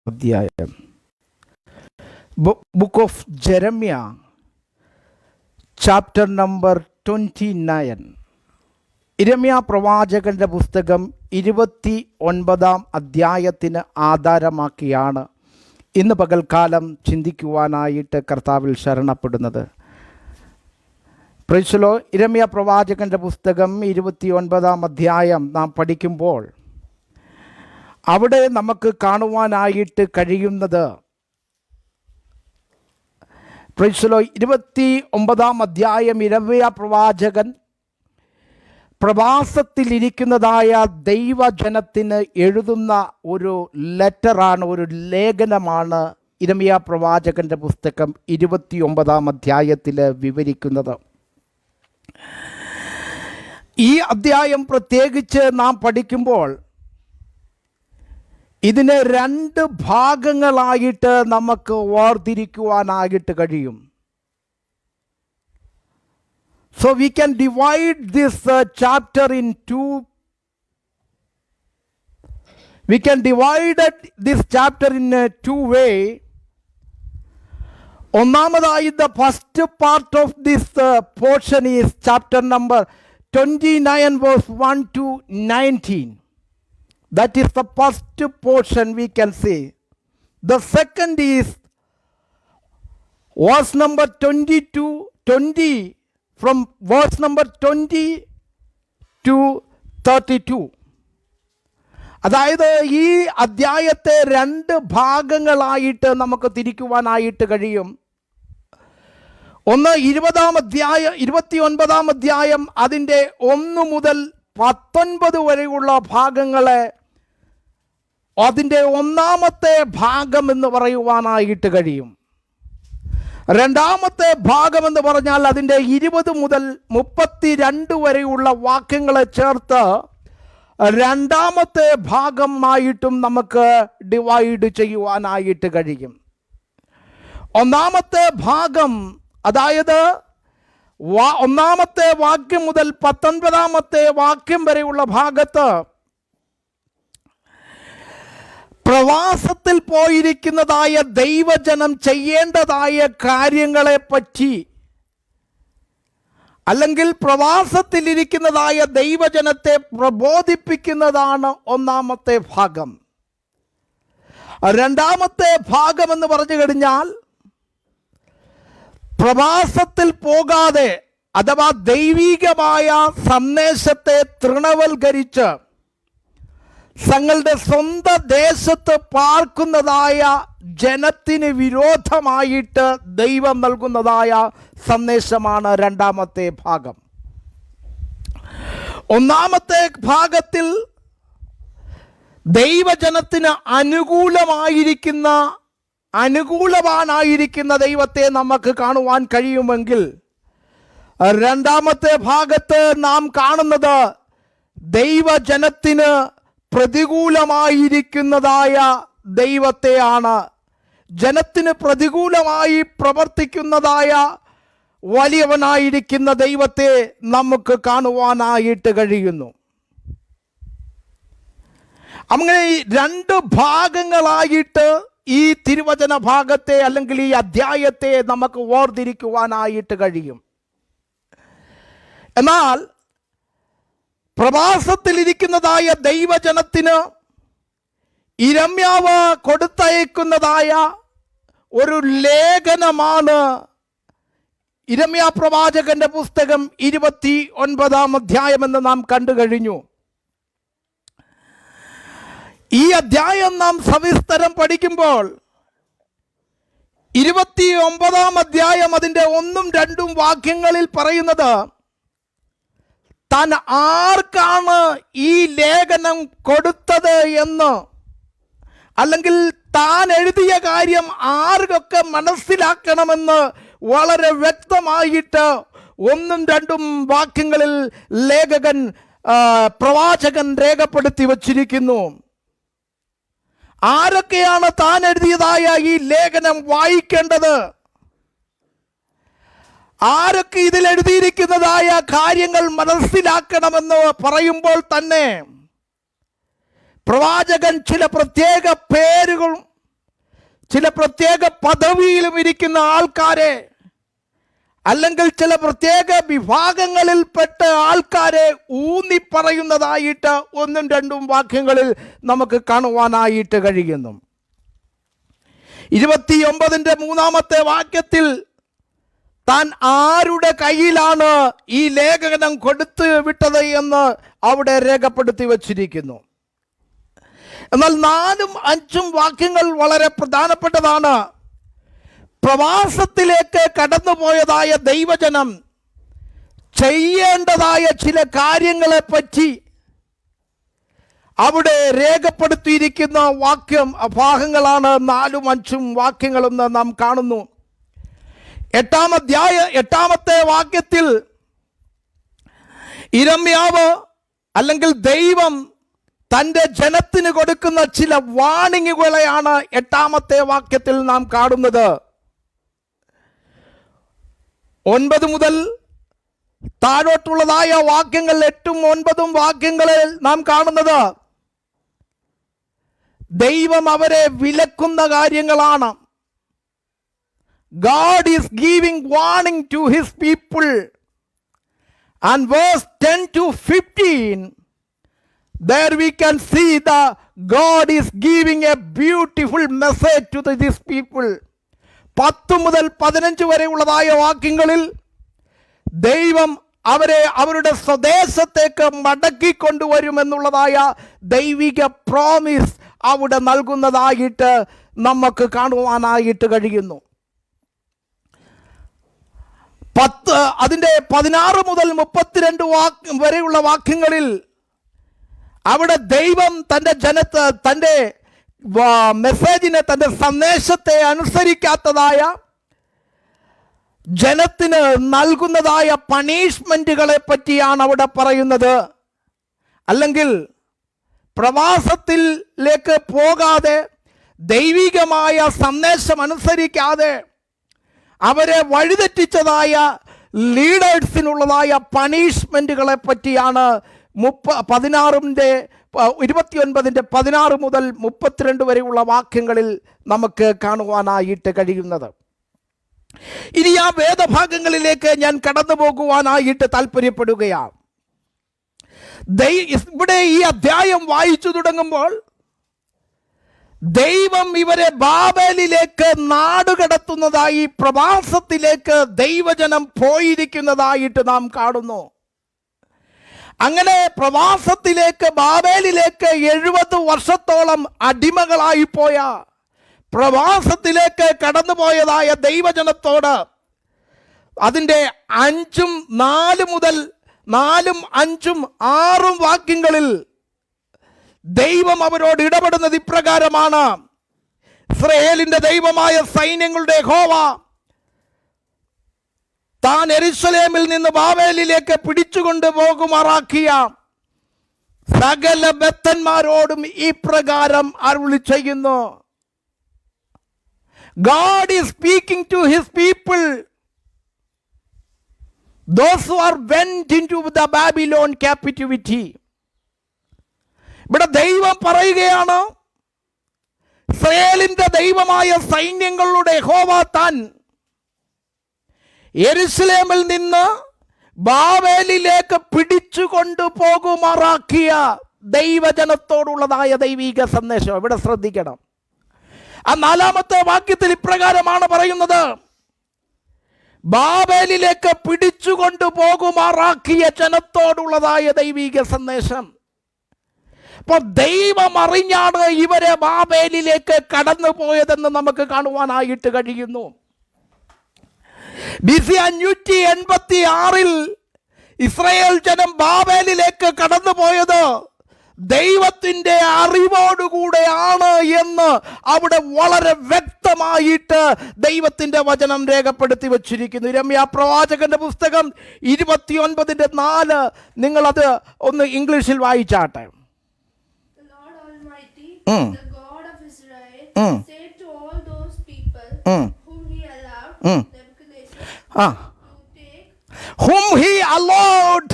അധ്യായം. Book of Jeremiah chapter number 29. ഇരമ്യ പ്രവാചകന്റെ പുസ്തകം 29 അധ്യായത്തിന് ആധാരമാക്കിയാണ് ഇന്ന് പകൽക്കാലം ചിന്തിക്കുവാനായിട്ട് കർത്താവിൽ ശരണപ്പെടുന്നത്. Praise the Lord. ഇരമ്യ പ്രവാചകന്റെ പുസ്തകം 29 അധ്യായം നാം പഠിക്കുമ്പോൾ അവിടെ നമുക്ക് കാണുവാനായിട്ട് കഴിയുന്നത്, പ്രൈസ് ദി ലോർഡ്, 29 അധ്യായം ഇരമ്യ പ്രവാചകൻ പ്രവാസത്തിലിരിക്കുന്നതായ ദൈവജനത്തിന് എഴുതുന്ന ഒരു ലെറ്ററാണ്, ഒരു ലേഖനമാണ് ഇരമ്യ പ്രവാചകന്റെ പുസ്തകം 29 അധ്യായത്തിൽ വിവരിക്കുന്നത്. ഈ അധ്യായം പ്രത്യേകിച്ച് നാം പഠിക്കുമ്പോൾ ഇതിനെ 2 ഭാഗങ്ങളായിട്ട് നമുക്ക് വേർതിരിക്കുവാനായിട്ട് കഴിയും. So we can divide this chapter in two. We can divide this chapter in two ways. ഒന്നാമതായി, the first part of this portion is chapter number 29 verse 1 to 19. That is the first portion we can see. The second is verse number 20 from verse number 20 to 32. അതായത് ഈ അധ്യായത്തെ 2 ഭാഗങ്ങളായിട്ട് നമുക്ക് തിരിക്കുവാനായിട്ട് കഴിയും. ഒന്ന് 29 അധ്യായം അതിൻ്റെ 1 മുതൽ 19 വരെയുള്ള ഭാഗങ്ങളെ അതിൻ്റെ ഒന്നാമത്തെ ഭാഗം എന്ന് പറയുവാനായിട്ട് കഴിയും. രണ്ടാമത്തെ ഭാഗമെന്ന് പറഞ്ഞാൽ അതിൻ്റെ 20 മുതൽ 32 വരെയുള്ള വാക്യങ്ങളെ ചേർത്ത് രണ്ടാമത്തെ ഭാഗമായിട്ടും നമുക്ക് ഡിവൈഡ് ചെയ്യുവാനായിട്ട് കഴിയും. ഒന്നാമത്തെ ഭാഗം, അതായത് ഒന്നാമത്തെ വാക്യം മുതൽ 19 വാക്യം വരെയുള്ള ഭാഗത്ത് പ്രവാസത്തിൽ പോയിരിക്കുന്നതായ ദൈവജനം ചെയ്യേണ്ടതായ കാര്യങ്ങളെ പറ്റി, അല്ലെങ്കിൽ പ്രവാസത്തിലിരിക്കുന്നതായ ദൈവജനത്തെ പ്രബോധിപ്പിക്കുന്നതാണ് ഒന്നാമത്തെ ഭാഗം. രണ്ടാമത്തെ ഭാഗം എന്ന് പറഞ്ഞു കഴിഞ്ഞാൽ പ്രവാസത്തിൽ പോകാതെ, അഥവാ ദൈവികമായ സന്ദേശത്തെ തൃണവൽക്കരിച്ച് തങ്ങളുടെ സ്വന്തം ദേശത്ത് പാർക്കുന്നതായ ജനത്തിന് വിരോധമായിട്ട് ദൈവം നൽകുന്നതായ സന്ദേശമാണ് രണ്ടാമത്തെ ഭാഗം. ഒന്നാമത്തെ ഭാഗത്തിൽ ദൈവജനത്തിന് അനുകൂലവാനായിരിക്കുന്ന ദൈവത്തെ നമുക്ക് കാണുവാൻ കഴിയുമെങ്കിൽ, രണ്ടാമത്തെ ഭാഗത്ത് നാം കാണുന്നത് ദൈവജനത്തിന് പ്രതികൂലമായിരിക്കുന്നതായ ദൈവത്തെയാണ്. ജനത്തിന് പ്രതികൂലമായി പ്രവർത്തിക്കുന്നതായ വലിയവനായിരിക്കുന്ന ദൈവത്തെ നമുക്ക് കാണുവാനായിട്ട് കഴിയുന്നു. അങ്ങനെ 2 ഭാഗങ്ങളായിട്ട് ഈ തിരുവചന ഭാഗത്തെ, അല്ലെങ്കിൽ ഈ അധ്യായത്തെ നമുക്ക് വേർതിരിക്കുവാനായിട്ട് കഴിയും. എന്നാൽ പ്രവാസത്തിലിരിക്കുന്നതായ ദൈവജനത്തിന് ഇരമ്യാവ് കൊടുത്തയക്കുന്നതായ ഒരു ലേഖനമാണ് ഇരമ്യ പ്രവാചകന്റെ പുസ്തകം 29 അധ്യായം എന്ന് നാം കണ്ടു കഴിഞ്ഞു. ഈ അധ്യായം നാം സവിസ്തരം പഠിക്കുമ്പോൾ 29 അധ്യായം അതിൻ്റെ 1ഉം 2ഉം വാക്യങ്ങളിൽ പറയുന്നത്, താൻ ആർക്കാണ് ഈ ലേഖനം കൊടുത്തത് എന്ന്, അല്ലെങ്കിൽ താൻ എഴുതിയ കാര്യം ആർക്കൊക്കെ മനസ്സിലാക്കണമെന്ന് വളരെ വ്യക്തമായിട്ട് 1ഉം 2ഉം വാക്യങ്ങളിൽ പ്രവാചകൻ രേഖപ്പെടുത്തി വച്ചിരിക്കുന്നു. ആരൊക്കെയാണ് താൻ എഴുതിയതായ ഈ ലേഖനം വായിക്കേണ്ടത്, ആരൊക്കെ ഇതിൽ എഴുതിയിരിക്കുന്നതായ കാര്യങ്ങൾ മനസ്സിലാക്കണമെന്ന് പറയുമ്പോൾ തന്നെ പ്രവാചകൻ ചില പ്രത്യേക പേരുകൾ ചില പ്രത്യേക പദവിയിലും ഇരിക്കുന്ന ആൾക്കാരെ, അല്ലെങ്കിൽ ചില പ്രത്യേക വിഭാഗങ്ങളിൽപ്പെട്ട ആൾക്കാരെ ഊന്നി പറയുന്നതായിട്ട് ഒന്നും രണ്ടും വാക്യങ്ങളിൽ നമുക്ക് കാണുവാനായിട്ട് കഴിയുന്നു. 29 വാക്യത്തിൽ താൻ ആരുടെ കയ്യിലാണ് ഈ ലേഖനം കൊടുത്തു വിട്ടത് എന്ന് അവിടെ രേഖപ്പെടുത്തി വച്ചിരിക്കുന്നു. എന്നാൽ 4ഉം 5ഉം വാക്യങ്ങൾ വളരെ പ്രധാനപ്പെട്ടതാണ്. പ്രവാസത്തിലേക്ക് കടന്നുപോയതായ ദൈവജനം ചെയ്യേണ്ടതായ ചില കാര്യങ്ങളെ പറ്റി അവിടെ രേഖപ്പെടുത്തിയിരിക്കുന്ന ഭാഗങ്ങളാണ് 4ഉം 5ഉം വാക്യങ്ങളെന്ന് നാം കാണുന്നു. 8-ാമത്തെ വാക്യത്തിൽ യിരെമ്യാവ് അല്ലെങ്കിൽ ദൈവം തൻ്റെ ജനത്തിന് കൊടുക്കുന്ന ചില വാണിങ്ങുകളെയാണ് 8-ാമത്തെ വാക്യത്തിൽ നാം കാണുന്നത്. 9 മുതൽ താഴോട്ടുള്ളതായ വാക്യങ്ങൾ 8ഉം 9ഉം വാക്യങ്ങളിൽ നാം കാണുന്നത് ദൈവം അവരെ വിലക്കുന്ന കാര്യങ്ങളാണ്. God is giving warning to his people. And verse 10 to 15, there we can see that God is giving a beautiful message to these people. 10 മുതൽ 15 വരെയുള്ളതായ വാക്യങ്ങളിൽ ദൈവം അവരെ അവരുടെ സ്വദേശത്തേക്ക് മടക്കിക്കൊണ്ടുവരുമെന്നുള്ളതായ ദൈവിക പ്രോമിസ് അവിടെ നൽകുന്നതായിട്ട് നമുക്ക് കാണുവാനായിട്ട് കഴിയുന്നു. അതിൻ്റെ 16 മുതൽ 32 വരെയുള്ള വാക്യങ്ങളിൽ അവിടെ ദൈവം തൻ്റെ മെസ്സേജിനെ, തൻ്റെ സന്ദേശത്തെ അനുസരിക്കാത്തതായ ജനത്തിന് നൽകുന്നതായ പണിഷ്മെന്റുകളെ പറ്റിയാണ് അവിടെ പറയുന്നത്. അല്ലെങ്കിൽ പ്രവാസത്തിലേക്ക് പോകാതെ ദൈവികമായ സന്ദേശം അനുസരിക്കാതെ അവരെ വഴിതെറ്റിച്ചതായ ലീഡേഴ്സിനുള്ളതായ പണിഷ്മെന്റുകളെ പറ്റിയാണ് 29-ന്റെ 16 മുതൽ 32 വരെയുള്ള വാക്യങ്ങളിൽ നമുക്ക് കാണുവാനായിട്ട് കഴിയുന്നത്. ഇനി ആ വേദഭാഗങ്ങളിലേക്ക് ഞാൻ കടന്നു പോകുവാനായിട്ട് താല്പര്യപ്പെടുകയാണ്. ഇവിടെ ഈ അധ്യായം വായിച്ചു തുടങ്ങുമ്പോൾ ദൈവം ഇവരെ ബാബേലിലേക്ക് നാടുകടത്തുന്നതായി, പ്രവാസത്തിലേക്ക് ദൈവജനം പോയിരിക്കുന്നതായിട്ട് നാം കാണുന്നു. അങ്ങനെ പ്രവാസത്തിലേക്ക്, ബാബേലിലേക്ക് 70 വർഷത്തോളം അടിമകളായി പോയ, പ്രവാസത്തിലേക്ക് കടന്നുപോയതായ ദൈവജനത്തോട് അതിൻ്റെ 4 മുതൽ 4ഉം 5ഉം 6ഉം വാക്യങ്ങളിൽ ദൈവം അവരോട് ഇടപെടുന്നത് ഇപ്രകാരമാണ്: ഇസ്രായേലിന്റെ ദൈവമായ സൈന്യങ്ങളുടെ യഹോവ താൻ യെരൂശലേമിൽ നിന്ന് ബാബേലിലേക്ക് പിടിച്ചുകൊണ്ട് പോകുമാറാക്കിയ സകല ബദ്ധന്മാരോടും ഈ പ്രകാരം അരുളി ചെയ്യുന്നു. God is speaking to his people, those who are went into the Babylon captivity. ഇവിടെ ദൈവം പറയുകയാണ്, ഇസ്രായേലിന്റെ ദൈവമായ സൈന്യങ്ങളുടെ യഹോവ താൻ യെരൂശലേമിൽ നിന്ന് ബാബേലിലേക്ക് പിടിച്ചുകൊണ്ടു പോകുമാറാക്കിയ ദൈവജനത്തോടുള്ളതായ ദൈവിക സന്ദേശം. ഇവിടെ ശ്രദ്ധിക്കണം. ആ 4-ാമത്തെ വാക്യത്തിൽ ഇപ്രകാരമാണ് പറയുന്നത്: ബാബേലിലേക്ക് പിടിച്ചുകൊണ്ടു പോകുമാറാക്കിയ ജനത്തോടുള്ളതായ ദൈവിക സന്ദേശം. അപ്പോൾ ദൈവം അറിഞ്ഞാണ് ഇവരെ ബാബേലിലേക്ക് കടന്നു പോയതെന്ന് നമുക്ക് കാണുവാനായിട്ട് കഴിയുന്നു. BC 586 ഇസ്രായേൽ ജനം ബാബേലിലേക്ക് കടന്നു പോയത് ദൈവത്തിൻ്റെ അറിവോടുകൂടെയാണ് എന്ന് അവിടെ വളരെ വ്യക്തമായിട്ട് ദൈവത്തിൻ്റെ വചനം രേഖപ്പെടുത്തി വച്ചിരിക്കുന്നു. യിരെമ്യാ പ്രവാചകന്റെ പുസ്തകം 29:4 നിങ്ങളത് ഒന്ന് ഇംഗ്ലീഷിൽ വായിച്ചാട്ടെ. The God of Israel said to all those people whom he allowed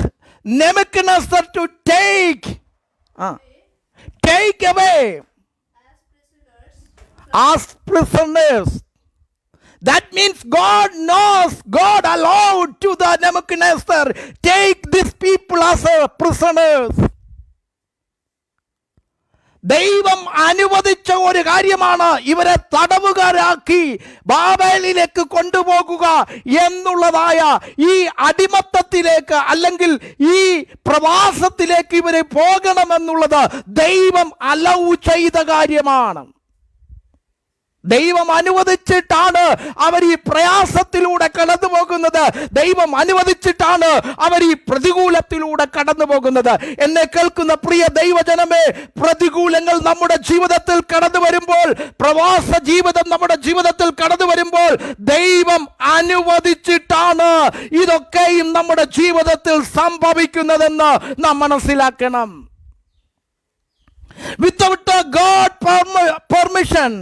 Nebuchadnezzar to take away as prisoners. That means God knows, God allowed to the Nebuchadnezzar, take these people as prisoners. ദൈവം അനുവദിച്ച ഒരു കാര്യമാണ് ഇവരെ തടവുകാരാക്കി ബാബേലിലേക്ക് കൊണ്ടുപോകുക എന്നുള്ളതായ ഈ അടിമത്തത്തിലേക്ക് അല്ലെങ്കിൽ ഈ പ്രവാസത്തിലേക്ക് ഇവരെ പോകണമെന്നുള്ളത് ദൈവം അലൗ ചെയ്ത കാര്യമാണ്. ദൈവം അനുവദിച്ചിട്ടാണ് അവർ ഈ പ്രയാസത്തിലൂടെ കടന്നു പോകുന്നത്. ദൈവം അനുവദിച്ചിട്ടാണ് അവർ ഈ പ്രതികൂലത്തിലൂടെ കടന്നു പോകുന്നത്. എന്നെ കേൾക്കുന്ന പ്രിയ ദൈവജനമേ, പ്രതികൂലങ്ങൾ നമ്മുടെ ജീവിതത്തിൽ കടന്നു വരുമ്പോൾ, പ്രവാസ ജീവിതം നമ്മുടെ ജീവിതത്തിൽ കടന്നു വരുമ്പോൾ ദൈവം അനുവദിച്ചിട്ടാണ് ഇതൊക്കെയും നമ്മുടെ ജീവിതത്തിൽ സംഭവിക്കുന്നതെന്ന് നാം മനസ്സിലാക്കണം. Without God permission,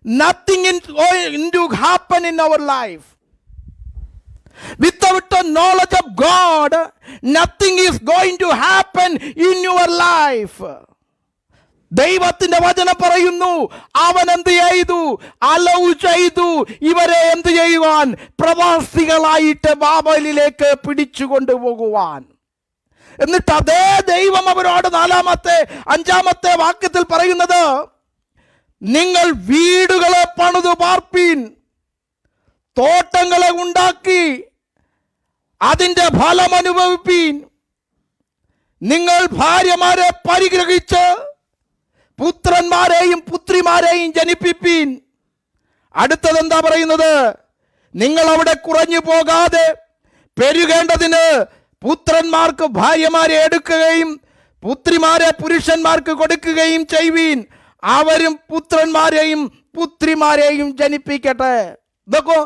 nothing is going to happen in our life. Without the knowledge of God, nothing is going to happen in your life. ദൈവത്തിന്റെ വചനം പറയുന്നു, അവൻ എന്ത് ചെയ്തു? അലൗ ചെയ്തു ഇവരെ എന്ത് ചെയ്യുവാൻ? പ്രവാസികളായിട്ട് ബാബേലിലേക്ക് പിടിച്ചു കൊണ്ടുപോകുവാൻ. എന്നിട്ട് അതേ ദൈവം അവരോട് 5-ാമത്തെ വാക്യത്തിൽ പറയുന്നത്, നിങ്ങൾ വീടുകളെ പണിതു പാർപ്പീൻ, തോട്ടങ്ങളെ ഉണ്ടാക്കി അതിൻ്റെ ഫലം അനുഭവിപ്പീൻ, നിങ്ങൾ ഭാര്യമാരെ പരിഗ്രഹിച്ച് പുത്രന്മാരെയും പുത്രിമാരെയും ജനിപ്പിപ്പീൻ. അടുത്തതെന്താ പറയുന്നത്? നിങ്ങൾ അവിടെ കുറഞ്ഞു പോകാതെ പെരുകേണ്ടതിന് പുത്രന്മാർക്ക് ഭാര്യമാരെ എടുക്കുകയും പുത്രിമാരെ പുരുഷന്മാർക്ക് കൊടുക്കുകയും ചെയ്യുവീൻ, അവരും പുത്രന്മാരെയും പുത്രിമാരെയും ജനിപ്പിക്കട്ടെ. ഇതൊക്കെ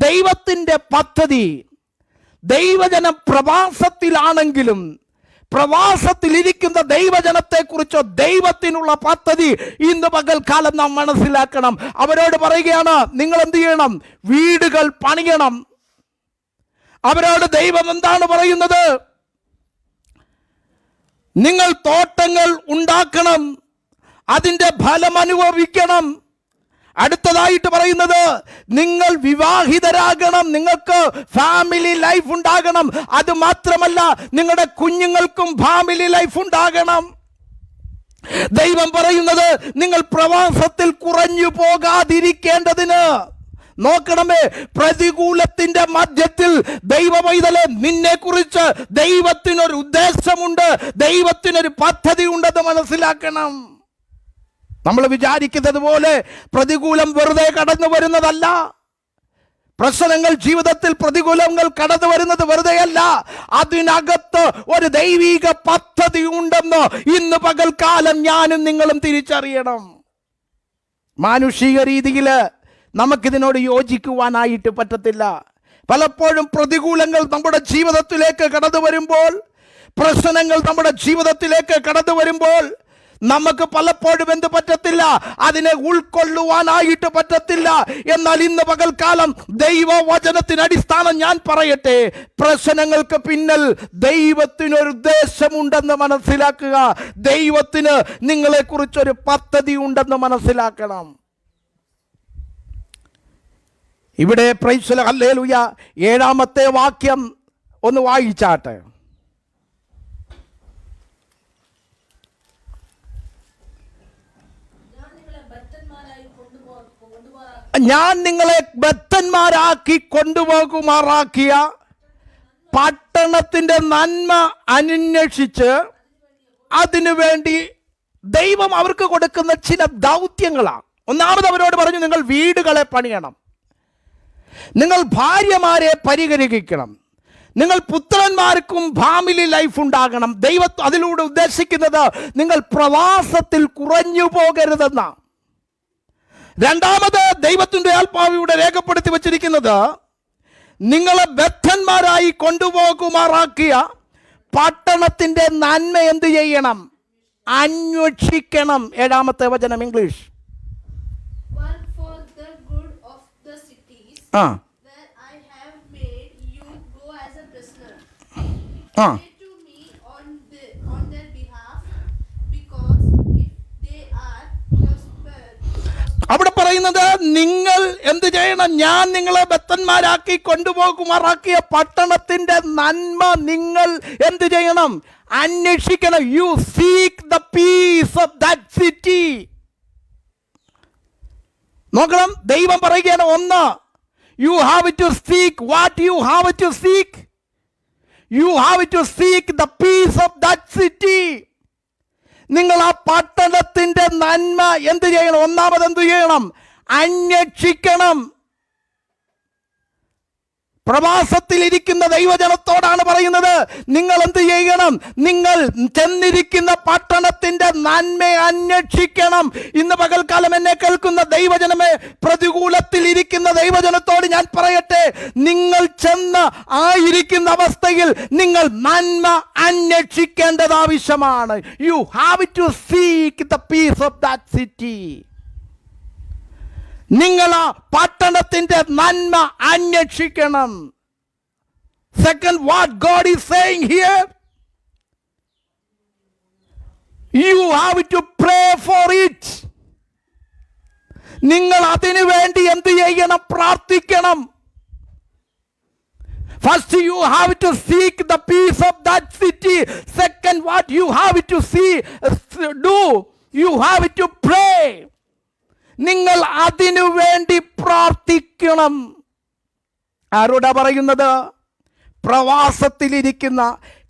ദൈവത്തിൻ്റെ പദ്ധതി. ദൈവജനം പ്രവാസത്തിലാണെങ്കിലും പ്രവാസത്തിലിരിക്കുന്ന ദൈവജനത്തെക്കുറിച്ചോ ദൈവത്തിനുള്ള പദ്ധതി ഇന്ന് പകൽക്കാലം നാം മനസ്സിലാക്കണം. അവരോട് പറയുകയാണ്, നിങ്ങൾ എന്ത് ചെയ്യണം? വീടുകൾ പണിയണം. അവരോട് ദൈവം എന്താണ് പറയുന്നത്? നിങ്ങൾ തോട്ടങ്ങൾ ഉണ്ടാക്കണം, അതിൻ്റെ ഫലം അനുഭവിക്കണം. അടുത്തതായിട്ട് പറയുന്നത്, നിങ്ങൾ വിവാഹിതരാകണം, നിങ്ങൾക്ക് ഫാമിലി ലൈഫ് ഉണ്ടാകണം. അത് മാത്രമല്ല, നിങ്ങളുടെ കുഞ്ഞുങ്ങൾക്കും ഫാമിലി ലൈഫ് ഉണ്ടാകണം. ദൈവം പറയുന്നത്, നിങ്ങൾ പ്രവാസത്തിൽ കുറഞ്ഞു പോകാതിരിക്കേണ്ടതിന്. നോക്കണമേ, പ്രതികൂലത്തിന്റെ മധ്യത്തിൽ ദൈവമൈതലെ, നിന്നെ കുറിച്ച് ദൈവത്തിനൊരു ഉദ്ദേശമുണ്ട്, ദൈവത്തിനൊരു പദ്ധതി ഉണ്ടെന്ന് മനസ്സിലാക്കണം. നമ്മൾ വിചാരിക്കുന്നത് പോലെ പ്രതികൂലം വെറുതെ കടന്നു വരുന്നതല്ല. പ്രശ്നങ്ങൾ ജീവിതത്തിൽ പ്രതികൂലങ്ങൾ കടന്നു വരുന്നത് വെറുതെയല്ല. അതിനകത്ത് ഒരു ദൈവിക പദ്ധതി ഉണ്ടെന്ന് ഇന്ന് പകൽക്കാലം ഞാനും നിങ്ങളും തിരിച്ചറിയണം. മാനുഷിക രീതിയിൽ നമുക്കിതിനോട് യോജിക്കുവാനായിട്ട് പറ്റത്തില്ല. പലപ്പോഴും പ്രതികൂലങ്ങൾ നമ്മുടെ ജീവിതത്തിലേക്ക് കടന്നു വരുമ്പോൾ, പ്രശ്നങ്ങൾ നമ്മുടെ ജീവിതത്തിലേക്ക് കടന്നു വരുമ്പോൾ നമുക്ക് പലപ്പോഴും എന്ത് പറ്റത്തില്ല? അതിനെ ഉൾക്കൊള്ളുവാനായിട്ട് പറ്റത്തില്ല. എന്നാൽ ഇന്ന് പകൽക്കാലം ദൈവവചനത്തിന് അടിസ്ഥാനം ഞാൻ പറയട്ടെ, പ്രശ്നങ്ങൾക്ക് പിന്നിൽ ദൈവത്തിനൊരു ഉദ്ദേശമുണ്ടെന്ന് മനസ്സിലാക്കുക. ദൈവത്തിന് നിങ്ങളെക്കുറിച്ചൊരു പദ്ധതി ഉണ്ടെന്ന് മനസ്സിലാക്കണം. ഇവിടെ പ്രൈസ് ഹല്ലേലൂയ 7-ാമത്തെ വാക്യം ഒന്ന് വായിച്ചാട്ടെ. ഞാൻ നിങ്ങളെ ബദ്ധന്മാരാക്കി കൊണ്ടുപോകുമാറാക്കിയ പട്ടണത്തിന്റെ നന്മ അന്വേഷിച്ച് അതിനുവേണ്ടി ദൈവം അവർക്ക് കൊടുക്കുന്ന ചില ദൗത്യങ്ങളാണ്. ഒന്നാമത് അവരോട് പറഞ്ഞു, നിങ്ങൾ വീടുകളെ പണിയണം, നിങ്ങൾ ഭാര്യമാരെ പരിഗ്രഹിക്കണം, നിങ്ങൾ പുത്രന്മാർക്കും ഫാമിലി ലൈഫ് ഉണ്ടാകണം. ദൈവം അതിലൂടെ ഉദ്ദേശിക്കുന്നത് നിങ്ങൾ പ്രവാസത്തിൽ കുറഞ്ഞു പോകരുതെന്നാണ്. രണ്ടാമത് ദൈവത്തിൻ്റെ ആത്മാവിലൂടെ രേഖപ്പെടുത്തി വച്ചിരിക്കുന്നത്, നിങ്ങളെ ബദ്ധന്മാരായി കൊണ്ടുപോകുമാറാക്കിയ പട്ടണത്തിന്റെ നന്മ എന്ത് ചെയ്യണം? അന്വേഷിക്കണം. 7-ാമത്തെ വചനം English. Work for the good of the cities where I have made you go as a prisoner. Say to me on their behalf, because if they are prospered. അവിടെ പറയുന്നത്, നിങ്ങൾ എന്ത് ചെയ്യണം? ഞാൻ നിങ്ങളെ ബദ്ധന്മാരാക്കി കൊണ്ടുപോകുമാറാക്കിയ പട്ടണത്തിന്റെ നന്മ നിങ്ങൾ എന്ത് ചെയ്യണം? അന്വേഷിക്കണം. You seek the peace of that city. നോക്കണം, ദൈവം പറയുകയാണ്, ഒന്ന്, you have to seek. What you have to seek? You have to seek the peace of that city. നിങ്ങൾ ആ പട്ടണത്തിന്റെ നന്മ എന്ത് ചെയ്യണം? ഒന്നാമത് എന്ത് ചെയ്യണം? അന്വേഷിക്കണം. പ്രവാസത്തിലിരിക്കുന്ന ദൈവജനത്തോടാണ് പറയുന്നത്, നിങ്ങൾ എന്ത് ചെയ്യണം? നിങ്ങൾ ചെന്നിരിക്കുന്ന പട്ടണത്തിന്റെ നന്മയെ അന്വേഷിക്കണം. ഇന്ന് പകൽക്കാലം എന്നെ കേൾക്കുന്ന ദൈവജനമേ, പ്രതികൂലത്തിൽ ഇരിക്കുന്ന ദൈവജനത്തോട് ഞാൻ പറയട്ടെ, നിങ്ങൾ ചെന്ന് ആയിരിക്കുന്ന അവസ്ഥയിൽ നിങ്ങൾ നന്മ അന്വേഷിക്കേണ്ടത് ആവശ്യമാണ്. You have to seek the peace of that city. നിങ്ങൾ ആ പട്ടണത്തിന്റെ നന്മ അന്വേഷിക്കണം. Second, what God is saying here, you have to pray for it. നിങ്ങൾ അതിനു വേണ്ടി എന്ത് ചെയ്യണം? പ്രാർത്ഥിക്കണം. First you have to seek the peace of that city. Second, what you have to do, you have to pray. നിങ്ങൾ അതിനു വേണ്ടി പ്രാർത്ഥിക്കണം. ആരോടാ പറയുന്നത്? പ്രവാസത്തിലിരിക്കുന്ന,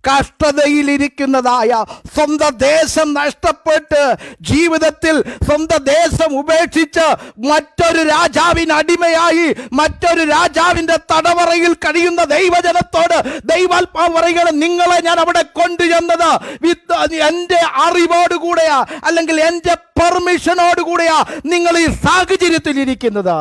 കഷ്ടതയിലിരിക്കുന്നതായ, സ്വന്തം ദേശം നഷ്ടപ്പെട്ട് ജീവിതത്തിൽ സ്വന്തം ദേശം ഉപേക്ഷിച്ച് മറ്റൊരു രാജാവിന് അടിമയായി മറ്റൊരു രാജാവിന്റെ തടവറയിൽ കഴിയുന്ന ദൈവജനത്തോട് ദൈവാത്മാവ് പറയുകയാണ്, നിങ്ങളെ ഞാൻ അവിടെ കൊണ്ടുചെന്നത് എൻ്റെ അറിവോടുകൂടെയാ, അല്ലെങ്കിൽ എൻ്റെ പെർമിഷനോടുകൂടെയാ നിങ്ങൾ ഈ സാഹചര്യത്തിൽ ഇരിക്കുന്നത്.